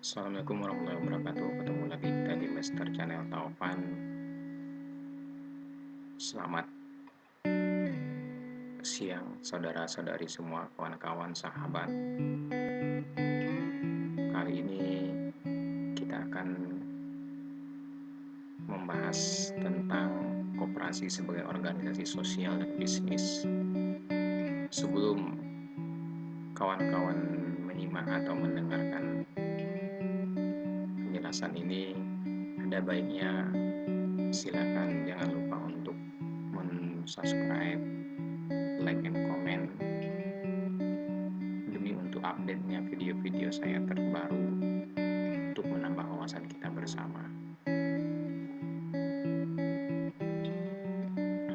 Assalamualaikum warahmatullahi wabarakatuh. Ketemu lagi kita di Master Channel Taufan. Selamat siang saudara-saudari semua, kawan-kawan, sahabat. Kali ini kita akan membahas tentang koperasi sebagai organisasi sosial dan bisnis. Sebelum kawan-kawan menyimak atau mendengarkan penjelasan ini, ada baiknya silakan jangan lupa untuk subscribe, like, and comment demi untuk update-nya video-video saya terbaru untuk menambah wawasan kita bersama.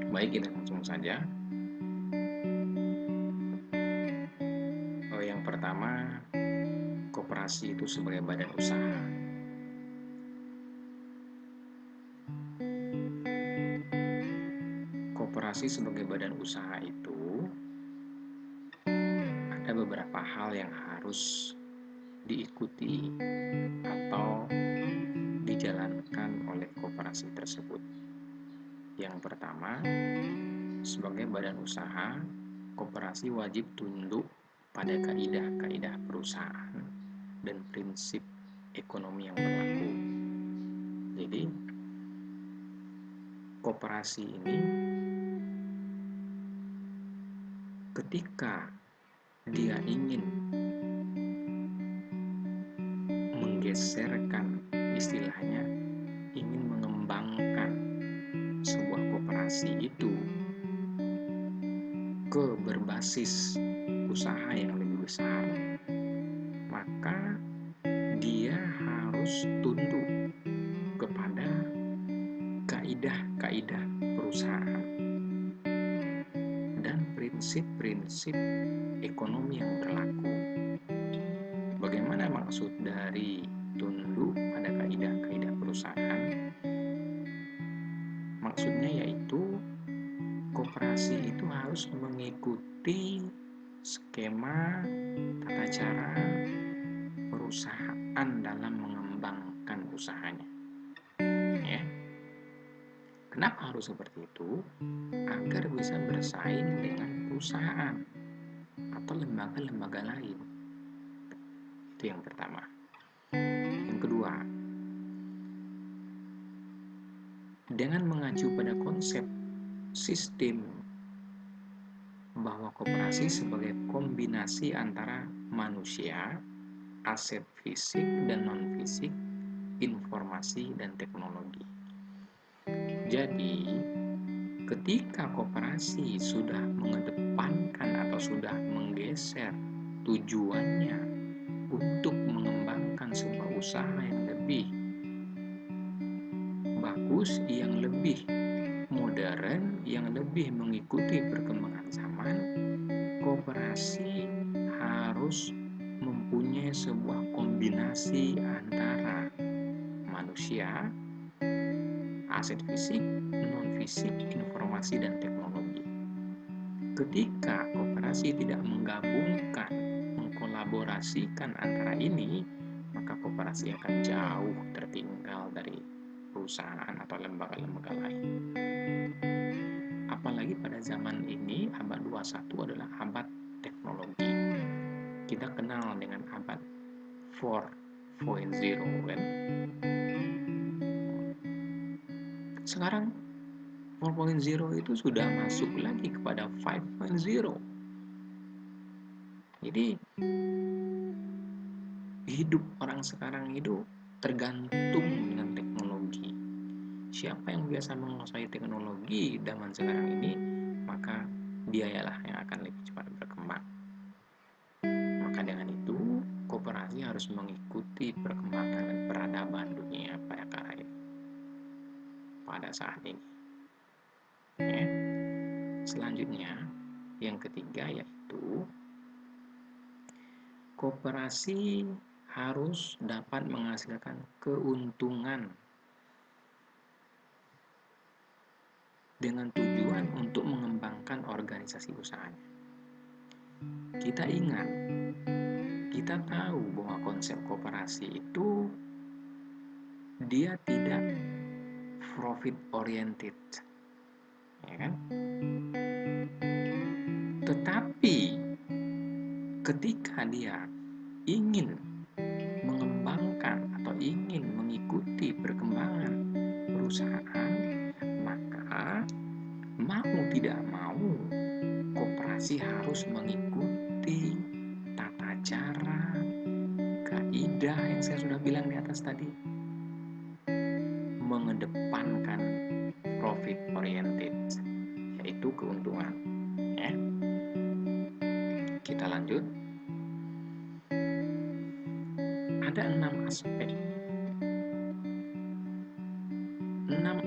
Baik, kita langsung saja. Yang pertama, koperasi itu sebagai badan usaha. Koperasi sebagai badan usaha itu ada beberapa hal yang harus diikuti atau dijalankan oleh koperasi tersebut. Yang pertama, sebagai badan usaha, koperasi wajib tunduk pada kaidah-kaidah perusahaan dan prinsip ekonomi yang berlaku. Jadi, koperasi ini ketika dia ingin menggeserkan, istilahnya ingin mengembangkan sebuah koperasi itu ke berbasis usaha yang lebih besar, maka dia harus tunduk kepada kaidah-kaidah perusahaan dan prinsip-prinsip ekonomi yang berlaku. Bagaimana maksud dari tunduk pada kaidah-kaidah perusahaan? Maksudnya yaitu koperasi itu harus mengikuti skema tata cara perusahaan dalam mengembangkan usahanya. Ya. Kenapa harus seperti itu? Agar bisa bersaing dengan perusahaan atau lembaga-lembaga lain. Itu yang pertama. Yang kedua, dengan mengacu pada konsep sistem bahwa koperasi sebagai kombinasi antara manusia, aset fisik dan non-fisik, informasi dan teknologi. Jadi, ketika koperasi sudah mengedepankan atau sudah menggeser tujuannya untuk mengembangkan sebuah usaha yang lebih bagus, yang lebih modern, yang lebih mengikuti perkembangan zaman, koperasi harus mempunyai sebuah kombinasi antara manusia, aset fisik, non-fisik, informasi, dan teknologi. Ketika koperasi tidak menggabungkan, mengkolaborasikan antara ini, maka koperasi akan jauh tertinggal dari perusahaan atau lembaga-lembaga lain. Apalagi pada zaman ini, abad 21 adalah abad teknologi. Kita kenal dengan abad 4.0 kan? Sekarang 4.0 itu sudah masuk lagi kepada 5.0. Jadi hidup orang sekarang itu tergantung dengan teknologi. Siapa yang biasa menguasai teknologi zaman sekarang ini, maka dialah yang akan lebih cepat berkembang. Maka dengan itu, koperasi harus mengikuti perkembangan dan peradaban dunia pada saat ini. Ya. Selanjutnya, yang ketiga yaitu koperasi harus dapat menghasilkan keuntungan dengan tujuan untuk mengembangkan organisasi usahanya. Kita kita tahu bahwa konsep koperasi itu dia tidak profit oriented, ya kan? Tetapi ketika dia ingin mengembangkan atau ingin mengikuti perkembangan perusahaan, maka mau tidak mau koperasi harus mengikuti tata cara, kaidah yang saya sudah bilang di atas tadi, mengedepankan profit oriented, yaitu keuntungan, ya. Kita lanjut. Ada 6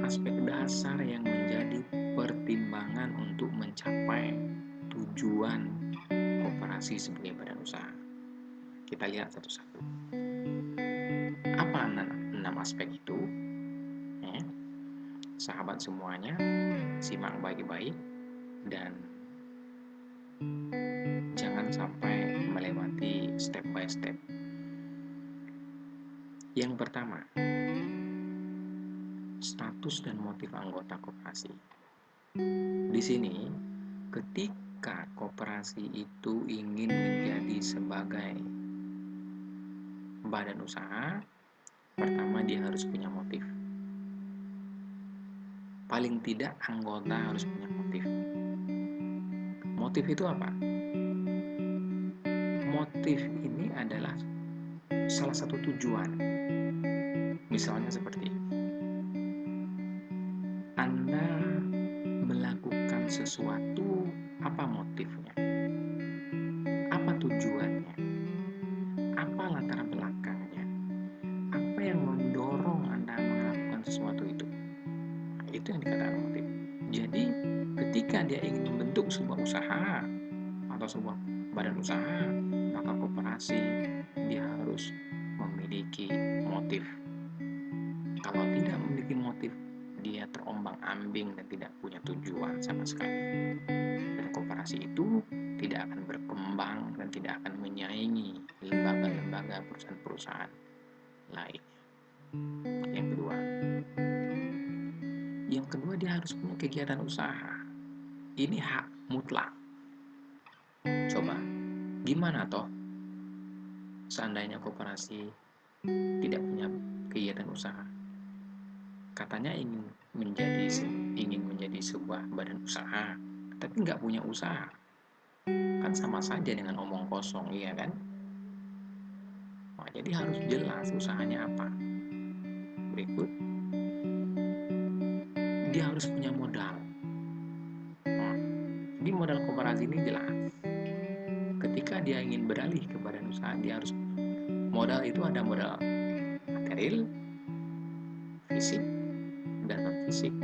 aspek dasar yang menjadi pertimbangan untuk mencapai tujuan koperasi sebagai badan usaha. Kita lihat satu-satu. Apa 6 aspek itu? Sahabat semuanya, simak baik-baik dan jangan sampai melewati step by step. Yang pertama, status dan motif anggota koperasi. Di sini, ketika koperasi itu ingin menjadi sebagai badan usaha, pertama dia harus punya motif. Paling tidak anggota harus punya motif. Motif itu apa? Motif ini adalah salah satu tujuan. Misalnya seperti Anda melakukan sesuatu, apa motifnya? Apa tujuannya? Apa latar belakangnya? Apa yang mendorong Anda melakukan sesuatu itu? Nah, itu yang dikatakan motif. Jadi, ketika dia ingin membentuk sebuah usaha atau sebuah badan usaha, maka koperasi dia harus memiliki motif. Kalau tidak memiliki motif, dia terombang-ambing dan tidak punya tujuan sama sekali. Dan koperasi itu tidak akan berkembang dan tidak akan menyaingi lembaga-lembaga perusahaan-perusahaan lainnya. Yang kedua dia harus punya kegiatan usaha. Ini hak mutlak. Coba, gimana toh seandainya koperasi tidak punya kegiatan usaha? Katanya ingin menjadi sebuah badan usaha, tapi nggak punya usaha, kan sama saja dengan omong kosong, iya kan? Nah, jadi harus jelas usahanya apa. Berikut, dia harus punya modal. Nah, jadi modal koperasi ini jelas. Ketika dia ingin beralih ke badan usaha, dia harus modal itu ada modal material, fisik, dan non fisik.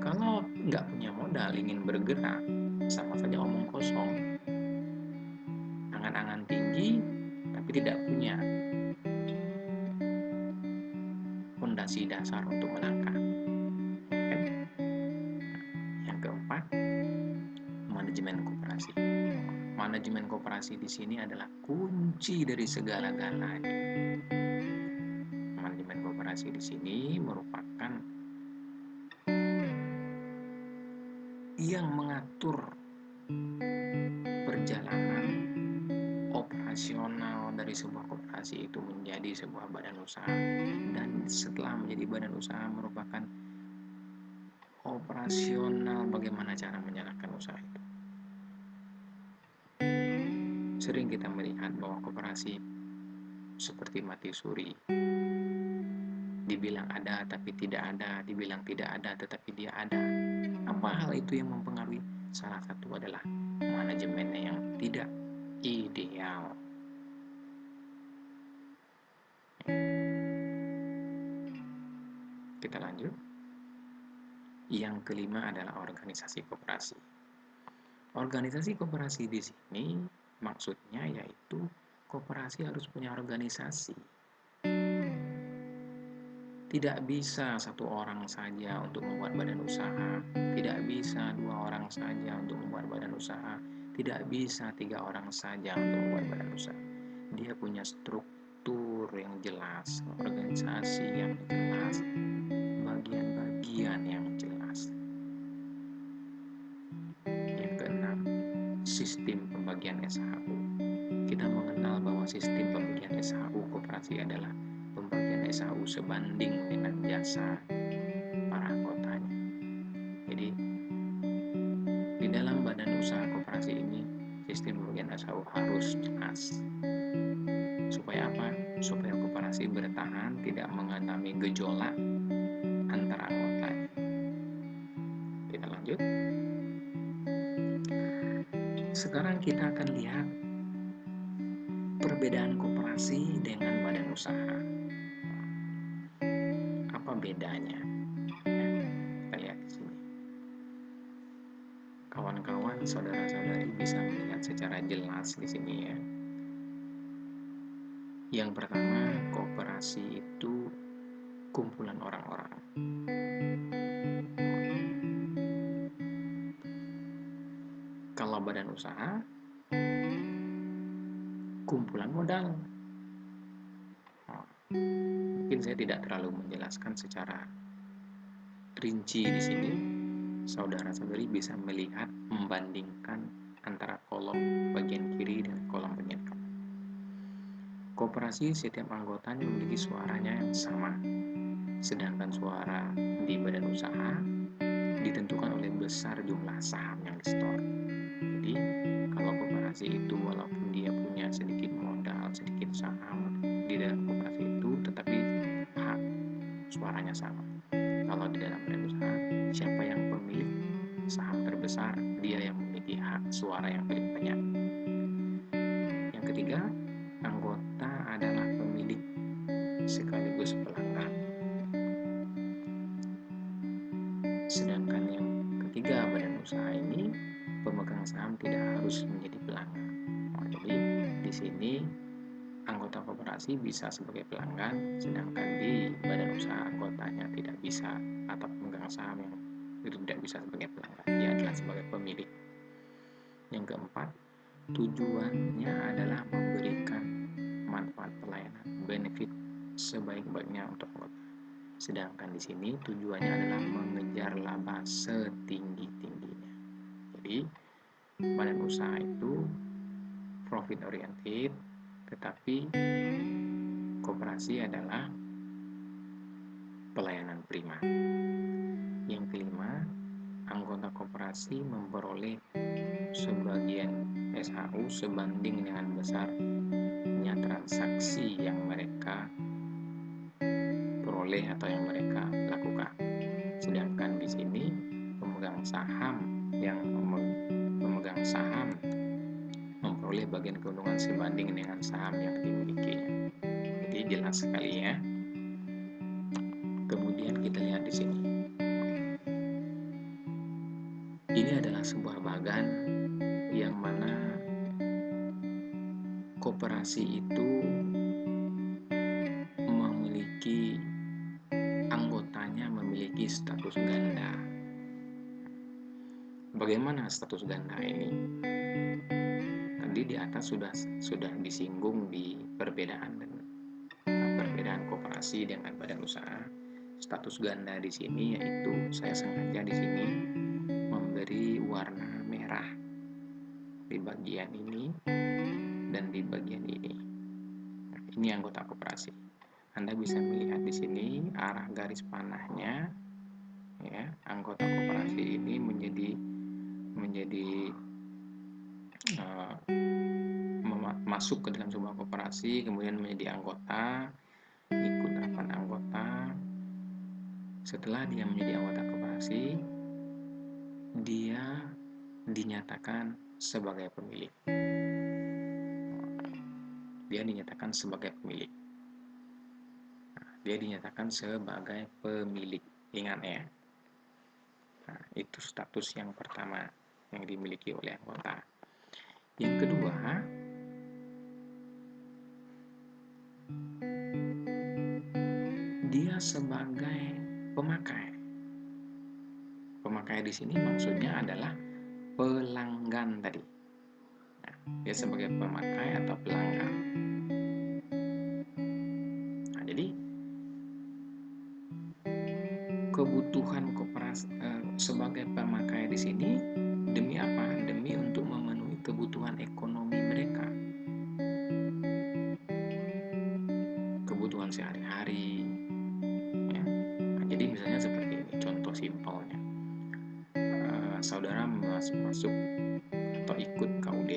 Kalau nggak punya modal ingin bergerak, sama saja omong kosong, angan-angan tinggi tapi tidak punya fondasi dasar untuk melangkah. Yang keempat, manajemen koperasi. Manajemen koperasi di sini adalah kunci dari segala-galanya. Manajemen koperasi di sini merupakan yang mengatur perjalanan operasional dari sebuah koperasi itu menjadi sebuah badan usaha, dan setelah menjadi badan usaha merupakan operasional bagaimana cara menjalankan usaha itu. Sering kita melihat bahwa koperasi seperti mati suri, dibilang ada tapi tidak ada, dibilang tidak ada tetapi dia ada. Apa hal itu yang mempengaruhi? Salah satu adalah manajemennya yang tidak ideal. Kita lanjut. Yang kelima adalah organisasi koperasi. Organisasi koperasi di sini maksudnya yaitu koperasi harus punya organisasi. Tidak bisa satu orang saja untuk membuat badan usaha, tidak bisa 2 orang saja untuk membuat badan usaha, Tidak bisa 3 orang saja untuk membuat badan usaha. Dia punya struktur yang jelas, organisasi yang jelas, bagian-bagian yang jelas. Yang keenam, sistem pembagian SHU. Kita mengenal bahwa sistem pembagian SHU koperasi adalah pembagian SHU sebanding dengan jasa para anggotanya. Jadi, di dalam badan usaha koperasi ini, sistem pembagian SHU harus jelas. Supaya apa? Supaya koperasi bertahan, tidak mengalami gejolak antara anggotanya. Kita lanjut. Sekarang kita akan lihat perbedaan koperasi dengan badan usaha. Apa bedanya? Kita lihat di sini. Kawan-kawan, saudara-saudari bisa melihat secara jelas di sini ya. Yang pertama, koperasi itu kumpulan orang-orang. Kalau badan usaha, kumpulan modal. Mungkin saya tidak terlalu menjelaskan secara rinci di sini. Saudara-saudari bisa melihat, membandingkan antara kolom bagian kiri dan kolom bagian kanan. Koperasi setiap anggotanya memiliki suaranya yang sama, sedangkan suara di badan usaha ditentukan oleh besar jumlah saham yang disetor. Jadi, kalau koperasi itu walaupun dia punya sedikit modal, sedikit saham di dalam koperasi itu, tetapi hak suaranya sama. Kalau di dalam badan usaha, siapa yang pemilik saham terbesar, dia yang memiliki hak suara yang paling banyak. Yang ketiga, anggota adalah pemilik sekaligus pelanggan. Sedangkan yang ketiga, badan usaha ini pemegang saham tidak harus menjadi pelanggan. Jadi di sini anggota koperasi bisa sebagai pelanggan, sedangkan di badan usaha anggotanya tidak bisa, atau pemegang saham yang tidak bisa sebagai pelanggan, dia adalah sebagai pemilik. Yang keempat, tujuannya adalah memberikan manfaat pelayanan, benefit sebaik-baiknya untuk anggota. Sedangkan di sini tujuannya adalah mengejar laba setinggi-tingginya. Jadi, badan usaha itu profit oriented, tetapi koperasi adalah pelayanan prima. Yang kelima, anggota koperasi memperoleh sebagian SHU sebanding dengan besarnya transaksi yang mereka peroleh atau yang mereka lakukan. Sedangkan di sini pemegang saham memperoleh bagian keuntungan sebanding dengan saham yang dimilikinya. Jadi jelas sekali ya. Kemudian kita lihat di sini. Ini adalah sebuah bagan yang mana koperasi itu memiliki anggotanya memiliki status ganda. Bagaimana status ganda ini? Tadi di atas sudah disinggung di perbedaan koperasi dengan badan usaha. Status ganda di sini yaitu saya sengaja di sini memberi warna merah di bagian ini dan di bagian ini. Ini anggota koperasi. Anda bisa melihat di sini arah garis panahnya, ya. Anggota koperasi ini menjadi masuk ke dalam sebuah koperasi, kemudian menjadi anggota, ikut rapat anggota. Setelah dia menjadi anggota koperasi, dia dinyatakan sebagai pemilik. Dia dinyatakan sebagai pemilik. Dia dinyatakan sebagai pemilik. Ingat ya. Nah, itu status yang pertama yang dimiliki oleh anggota. Yang kedua, dia sebagai pemakai. Pemakai di sini maksudnya adalah pelanggan tadi. dia sebagai pemakai atau pelanggan. Nah, jadi kebutuhan koperasi sebagai pemakai di sini demi apa? Demi untuk memenuhi kebutuhan ekonomi mereka, kebutuhan sehari-hari. Ya. Nah, jadi misalnya seperti ini, contoh simpelnya, saudara masuk atau ikut KUD.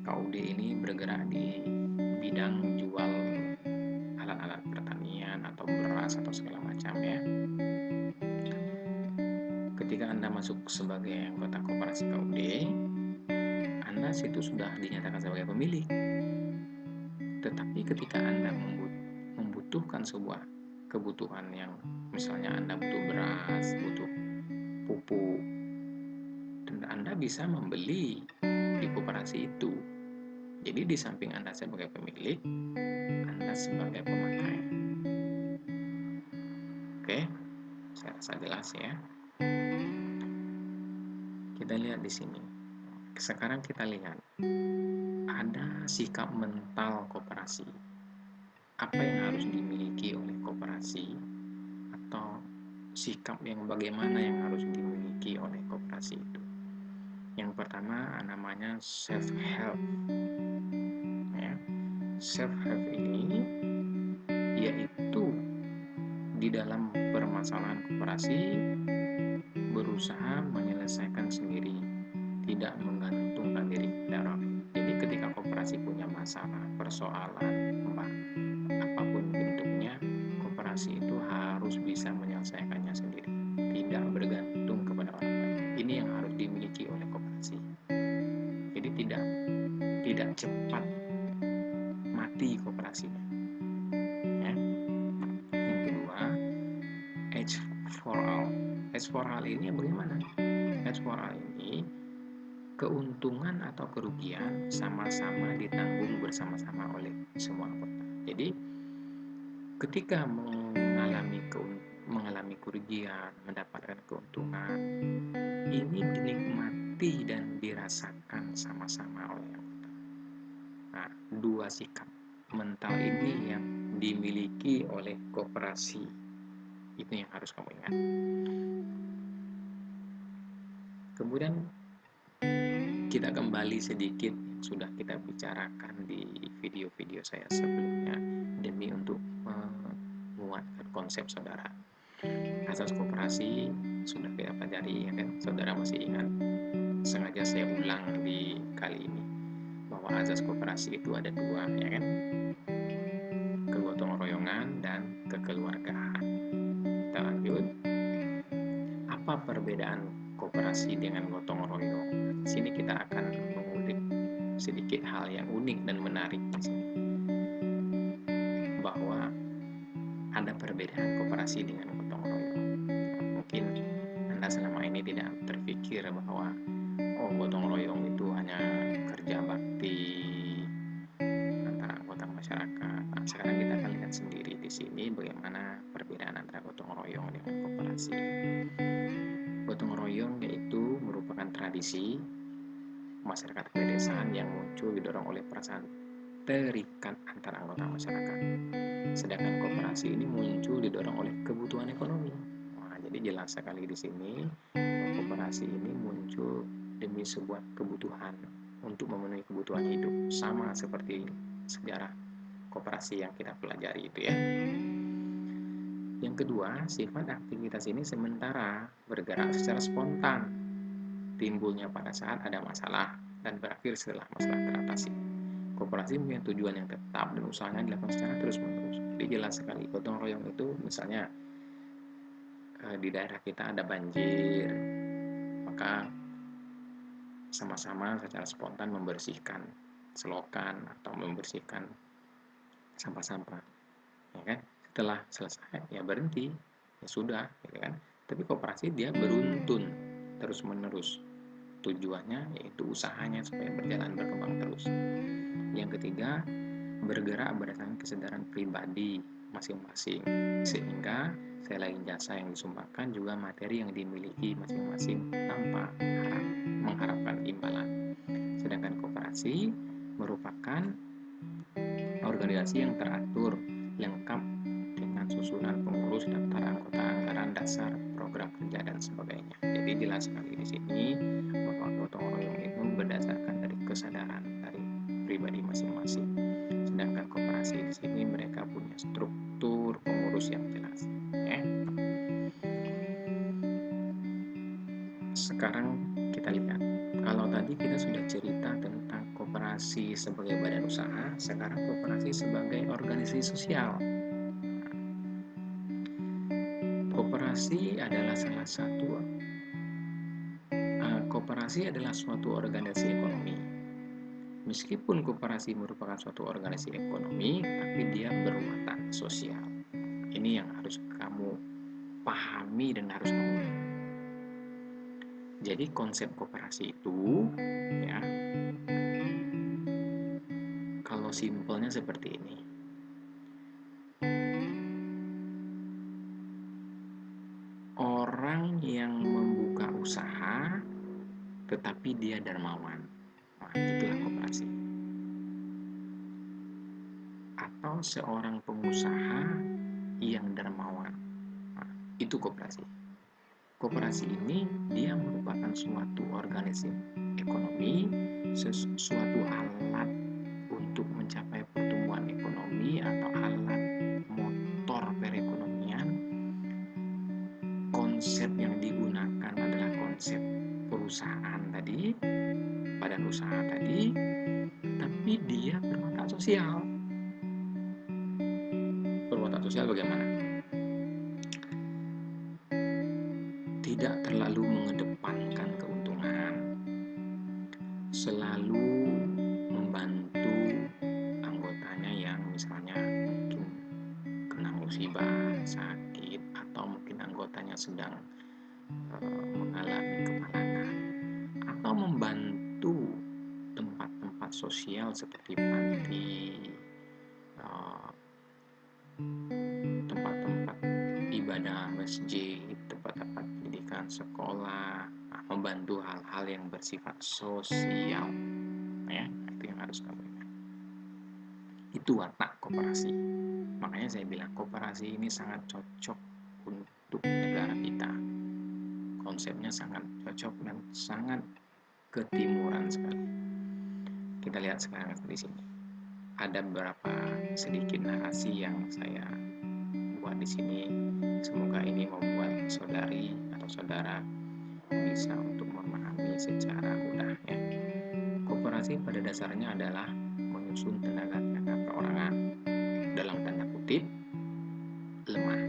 KUD ini bergerak di bidang jual alat-alat pertanian atau beras atau segala macam ya. Ketika Anda masuk sebagai anggota koperasi KUD, Anda situ sudah dinyatakan sebagai pemilik. Tetapi ketika Anda membutuhkan sebuah kebutuhan yang misalnya Anda butuh beras, butuh pupuk, dan Anda bisa membeli di koperasi itu. Jadi di samping Anda sebagai pemilik, Anda sebagai pemakai. Oke, saya rasa jelas ya. Kita lihat di sini. Sekarang kita lihat ada sikap mental koperasi. Apa yang harus dimiliki oleh koperasi atau sikap yang bagaimana yang harus dimiliki oleh koperasi itu. Yang pertama namanya self-help. Ya. Self-help ini yaitu di dalam permasalahan koperasi berusaha menyelesaikan sendiri, tidak menggantungkan diri pada orang lain. Jadi ketika koperasi punya masalah, persoalan, apapun bentuknya, koperasi itu harus bisa menyelesaikannya sendiri, tidak bergantung kepada orang lain. Ini yang harus dimiliki oleh koperasi. Jadi tidak cepat mati koperasinya. Ya. Yang kedua, H for all. H for all ini bagaimana? H for all ini keuntungan atau kerugian sama-sama ditanggung bersama-sama oleh semua anggota. Jadi ketika mengalami kerugian, mendapatkan keuntungan, ini dinikmati dan dirasakan sama-sama oleh anggota. Nah, dua sikap mental ini yang dimiliki oleh koperasi. Itu yang harus kamu ingat. Kemudian kita kembali sedikit yang sudah kita bicarakan di video-video saya sebelumnya demi untuk menguatkan konsep saudara. Asas koperasi sudah kita pelajari ya kan, saudara masih ingat? Sengaja saya ulang di kali ini bahwa asas koperasi itu ada dua ya kan, kegotong royongan dan kekeluargaan. Kita lanjut. Apa perbedaan koperasi dengan gotong royong? Di sini kita akan mengulik sedikit hal yang unik dan menarik di sini. Bahwa ada perbedaan koperasi dengan gotong royong. Mungkin Anda selama ini tidak terpikir bahwa gotong royong itu hanya kerja bakti antara anggota masyarakat. Nah, sekarang kita akan lihat sendiri di sini bagaimana perbedaan antara gotong royong dengan koperasi. Gotong royong yaitu merupakan tradisi masyarakat pedesaan yang muncul didorong oleh perasaan terikat antara anggota masyarakat. Sedangkan koperasi ini muncul didorong oleh kebutuhan ekonomi. Nah, jadi jelas sekali di sini koperasi ini muncul demi sebuah kebutuhan untuk memenuhi kebutuhan hidup, sama seperti sejarah koperasi yang kita pelajari itu ya. Yang kedua, sifat aktivitas ini sementara bergerak secara spontan, timbulnya pada saat ada masalah dan berakhir setelah masalah teratasi. Koperasi punya tujuan yang tetap dan usahanya dilakukan secara terus-menerus. Jadi jelas sekali gotong royong itu misalnya di daerah kita ada banjir, maka sama-sama secara spontan membersihkan selokan atau membersihkan sampah-sampah, ya kan? Setelah selesai ya berhenti, ya sudah, gitu kan? Tapi koperasi dia beruntun terus-menerus. Tujuannya yaitu usahanya supaya berjalan berkembang terus. Yang ketiga, bergerak berdasarkan kesadaran pribadi masing-masing, sehingga selain jasa yang disumbangkan juga materi yang dimiliki masing-masing tanpa mengharapkan imbalan. Sedangkan koperasi koperasi merupakan organisasi yang teratur, lengkap dengan susunan pengurus, daftar anggota, anggaran dasar, program kerja dan sebagainya. Jadi jelas sekali di sini bahwa gotong royong itu berdasarkan dari kesadaran dari pribadi masing-masing. Sedangkan koperasi di sini mereka punya struktur pengurus yang jelas. Ya. Sekarang kita lihat, kalau tadi kita sudah cerita tentang koperasi sebagai badan usaha, sekarang koperasi sebagai organisasi sosial. Koperasi adalah suatu organisasi ekonomi. Meskipun koperasi merupakan suatu organisasi ekonomi, tapi dia bermuatan sosial. Ini yang harus kamu pahami dan harus kamu lihat. Jadi konsep koperasi itu, ya, kalau simpelnya seperti ini. Orang yang membuka usaha tetapi dia dermawan, nah, itulah koperasi. Atau seorang pengusaha yang dermawan, nah, itu koperasi. Koperasi ini dia merupakan suatu organisasi ekonomi, suatu alat untuk mencapai pertumbuhan ekonomi atau alat motor perekonomian. Konsep yang digunakan adalah konsep perusahaan tadi, badan usaha tadi, tapi dia berwatak sosial. Berwatak sosial bagaimana? Tidak terlalu mengedepankan keuntungan, selalu membantu anggotanya yang misalnya mungkin kena musibah, sakit, atau mungkin anggotanya sedang mengalami kemalangan, atau membantu tempat-tempat sosial seperti panti, tempat-tempat ibadah, masjid, tempat-tempat pendidikan, sekolah, membantu hal-hal yang bersifat sosial, ya, itu yang harus kamu ingat. Itu watak koperasi. Makanya saya bilang koperasi ini sangat cocok untuk negara kita. Konsepnya sangat cocok dan sangat ketimuran sekali. Kita lihat sekarang di sini. Ada beberapa sedikit narasi yang saya buat di sini. Semoga ini membuat saudari atau saudara bisa untuk memahami secara mudah, ya. Koperasi pada dasarnya adalah menyusun tenaga perorangan, dalam tanda kutip, lemah,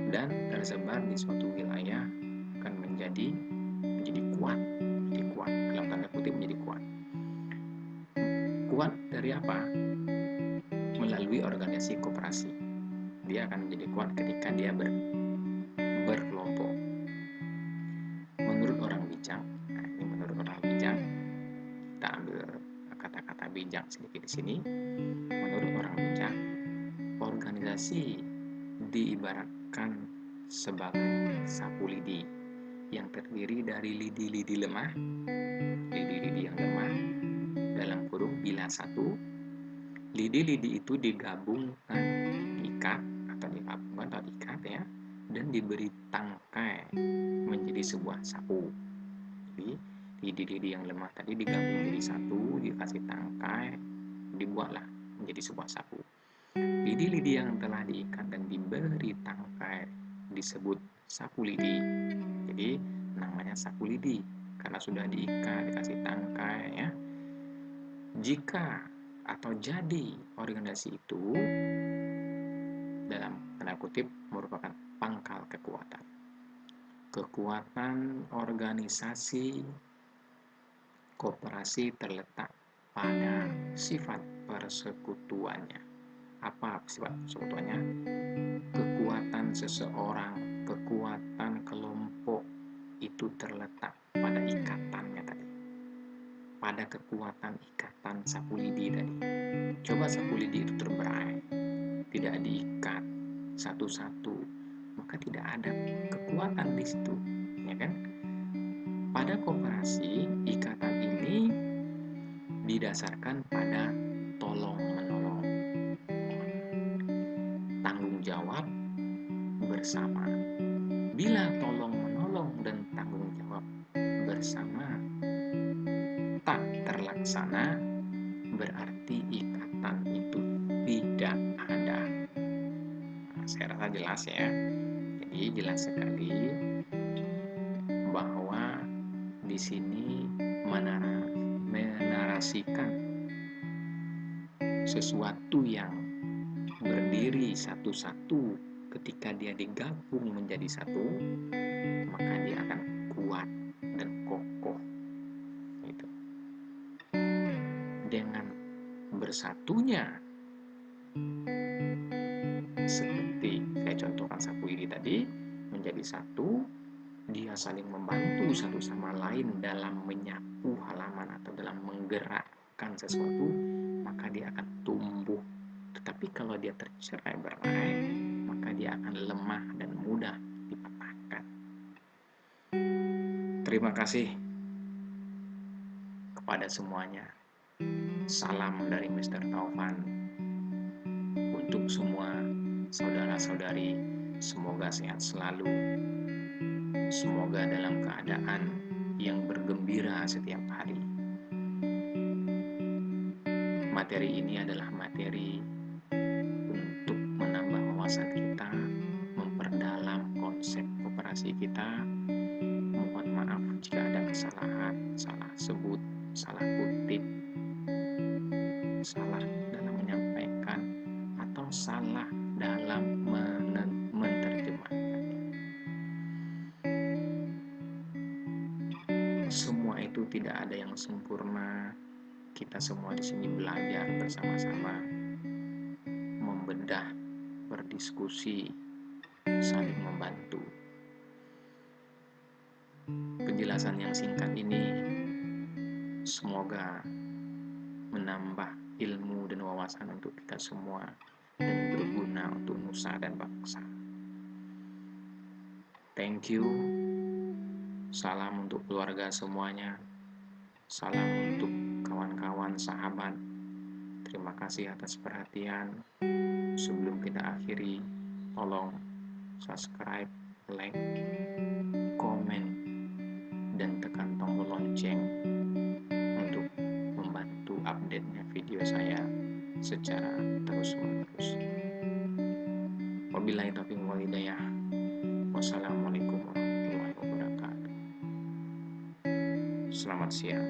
dan tersebar di suatu wilayah akan menjadi kuat, dalam tanda kutip menjadi kuat. Kuat dari apa? Melalui organisasi koperasi. Dia akan menjadi kuat ketika dia berkelompok. Menurut orang bijak, kita ambil kata-kata bijak sedikit di sini. Menurut orang bijak, organisasi diibaratkan sebagai sapu lidi yang terdiri dari lidi-lidi lemah, lidi-lidi yang lemah, dalam kurung bila satu. Lidi-lidi itu digabungkan, diikat ya, dan diberi tangkai menjadi sebuah sapu. Jadi lidi-lidi yang lemah tadi digabung jadi satu, dikasih tangkai, dibuatlah menjadi sebuah sapu. Lidi-lidi yang telah diikat dan diberi tangkai disebut sapu lidi. Jadi namanya sapu lidi karena sudah diikat, dikasih tangkai, ya. Jika atau jadi organisasi itu dalam tanda kutip merupakan pangkal kekuatan. Kekuatan organisasi koperasi terletak pada sifat persekutuannya. Apa sifat persekutuannya? Kekuatan seseorang, kekuatan kelompok itu terletak pada ikatannya tadi, pada kekuatan ikatan sapu lidi tadi. Coba sapu lidi itu terberai, tidak diikat satu-satu, maka tidak ada kekuatan di situ, ya kan? Pada koperasi, ikatan ini didasarkan pada tolong-menolong, tanggung jawab bersama. Bila tolong-menolong dan tanggung jawab bersama tak terlaksana, berarti ikatan itu tidak ada. Nah, saya rasa jelas ya. Jadi jelas sekali bahwa di sini menarasikan sesuatu yang berdiri satu-satu. Ketika dia digabung menjadi satu, maka dia akan kuat dan kokoh. Gitu. Dengan bersatunya, seperti saya contohkan sapu ini tadi, menjadi satu, dia saling membantu satu sama lain dalam menyapu halaman atau dalam menggerakkan sesuatu, maka dia akan tumbuh. Tetapi kalau dia tercerai-berai, maka dia akan lemah dan mudah dipatahkan. Terima kasih kepada semuanya. Salam dari Mr. Taufan untuk semua saudara-saudari. Semoga sehat selalu. Semoga dalam keadaan yang bergembira setiap hari. Materi ini adalah materi untuk menambah wawasan kita, memperdalam konsep koperasi kita. Mohon maaf jika ada kesalahan, salah sebut, salah kutip, salah dalam menyampaikan, atau salah dalam menerjemahkan. Semua itu tidak ada yang sempurna. Kita semua di sini belajar bersama-sama, membedah, berdiskusi, saling membantu. Penjelasan yang singkat ini semoga menambah ilmu dan wawasan untuk kita semua dan berguna untuk nusa dan bangsa. Thank you. Salam untuk keluarga semuanya. Salam untuk kawan-kawan, sahabat. Terima kasih atas perhatian. Sebelum kita akhiri, tolong subscribe, like, komen, dan tekan tombol lonceng untuk membantu update-nya video saya secara terus-menerus. Wabillahi taufiq wal hidayah. Wassalamualaikum warahmatullahi wabarakatuh. Selamat siang.